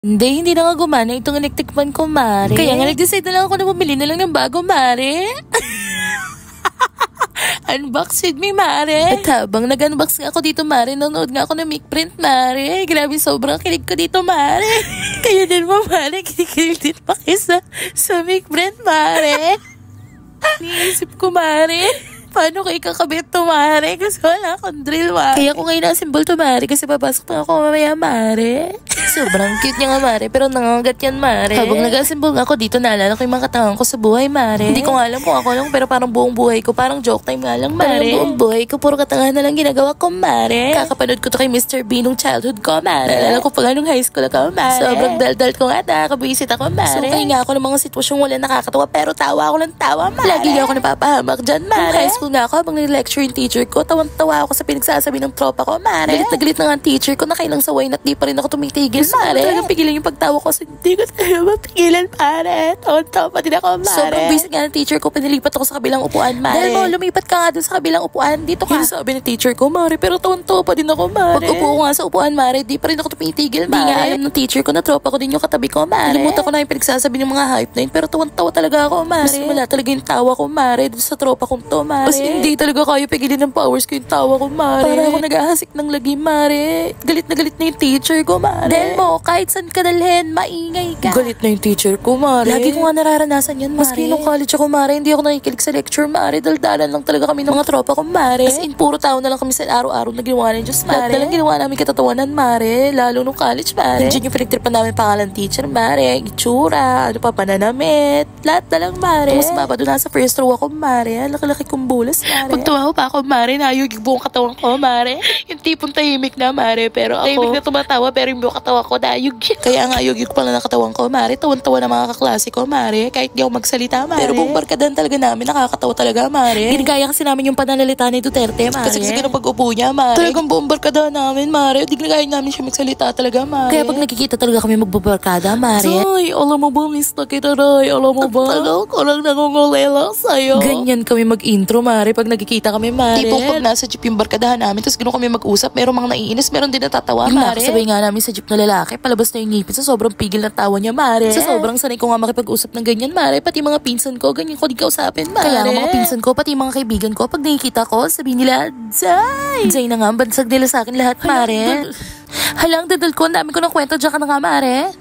Hindi na nga gumana itong electric fan ko, Mare. Kaya nga nag-decide na lang ako na bumili na lang ng bago, Mare. Unbox with me, Mare. At habang nag-unbox nga ako dito, Mare, nanonood nga ako ng Mic Print, Mare. Grabe, sobrang kilig ko dito, Mare. Kaya din mo, Mare, kinikilig din pa kisa sa Mic Print, Mare. Niisip ko, Mare, paano ko ikakabit to, Mare? Kasi wala akong drill, Mare. Kaya ko ngayon na-assemble to, Mare, kasi papasok na ako mamaya, Mare. Sobrang cute niya nga, Mare, pero nangangagat yan, Mare. Habang nag-assemble nga ako dito, naalala ko yung mga katangan ko sa buhay, Mare. Hindi ko nga alam kung ako lang, pero parang buong buhay ko, parang joke time nga lang, Mare. Parang buong buhay ko, puro katangahan na lang ginagawa ko, Mare. Kakapanood ko to kay Mr. B nung childhood ko, Mare. Naalala ko pa nga nung high school ako, Mare. Sobrang daldal ko nga, nakakabisit ako, Mare. So, kaya nga ako ng mga sitwasyong wala nakakatawa, pero tawa ako ng tawa, Mare. Lagi nga ako napapahamak dyan, Mare. Nung high school nga ako, habang nag-lecture yung teacher ko, tawang-tawa ako sa pinagsasabi ng tropa ko, Mare. Galit na galit na nga ang teacher ko, nakailang saway na't di pa rin ako tumitigil, Mare. Talagang pigilan yung pagtawa ko kasi hindi ko talaga mapigilan, Mare. Tawa-tawa pa din ako, Mare. Sobrang basic nga ng teacher ko, pinilipat ako sa kabilang upuan, Mare. Dahil mo, lumipat ka nga dun sa kabilang upuan, dito ka. Yung sabi ng teacher ko, Mare, pero tawa-tawa pa din ako, Mare. Pag upo ko nga sa upuan, Mare, di pa rin ako tumitigil, Mare. Di nga alam ng teacher ko na tropa ko din yung katabi ko, Mare. Nalimutan ko na yung pinagsasabi ng mga hype na yun, pero tawa-tawa talaga ako, Mare. Mas wala talaga yung tawa ko, Mare, dun sa tropa kong to, Mare. Mas hindi talaga kaya pigilin ng powers ko yung tawa ko, Mare. Para ako nag-ahasik ng lagi, Mare. Galit na yung teacher ko, Mare. Dahil mo, kahit saan ka dalhin, maingay ka. Galit na yung teacher ko, Mare. Lagi ko nga nararanasan yan, Mare. Maski nung college ako, Mare, hindi ako nakikilig sa lecture, Mare. Daldalan lang talaga kami ng mga tropa ko, Mare. As in, puro tao na lang kami sa araw-araw na ginawa ng Diyos, Mare. Lahat na lang ginawa namin katatawanan, Mare. Lalo nung college, Mare. Diyan yung pinagtripan namin pangalan teacher, Mare. Itsura, ano pa, pananamit. Lahat na lang, Mare. Mas mapa doon nasa first row ako, Mare. Laki-laki kong bulas, Mare. Pagtuwa pa ako, Mare, nayugig buong katawan ko, Mare. Yung tipong tahimik na, Mare. Pero ako, tahimik na tumatawa, pero yung buong katawan ko nayugig. Kaya nga, yugig pala na katawan ko, Mare. Tawan-tawa na mga kaklase ko, Mare. Kahit di ako magsalita, Mare. Pero buong barkadahan talaga namin, nakakatawa talaga, Mare. Ginagaya kasi namin yung pananalita ni Duterte, Mare. Kasi pag-upo niya, Mare. Talagang buong barkadahan namin, Mare. Ginagaya namin siya magsalita talaga, Mare. Kaya pag nakikita talaga kami magbabarkada, Mare. Ay, alam mo ba, miss na kita, Ray? Alam mo ba? Tagal ko lang nangungulela sa'yo. Ganyan kami mag-intro, Mare. Pag nakikita kami, Mare. Tipong pag nasa jeep yung barkadahan namin, tapos gano'n kami mag-usap, merong mga naiinis, meron din natatawa, Mare. Sabay nga namin sa jeep na lalaki, palabas na yung ngipin sa sobrang pigil ng tawa niya, Mare. Sa sobrang sanay ko nga makipag-usap ng ganyan, Mare. Pati mga pinsan ko, ganyan ko din kausapin, Mare. Kaya nga mga pinsan ko, pati mga kaibigan ko, pag nakikita ko, sabihin nila, Zay na nga, bansag nila sa akin lahat, Mare. Halang dadal ko, ang dami ko ng kwento, dyan ka na nga, Mare.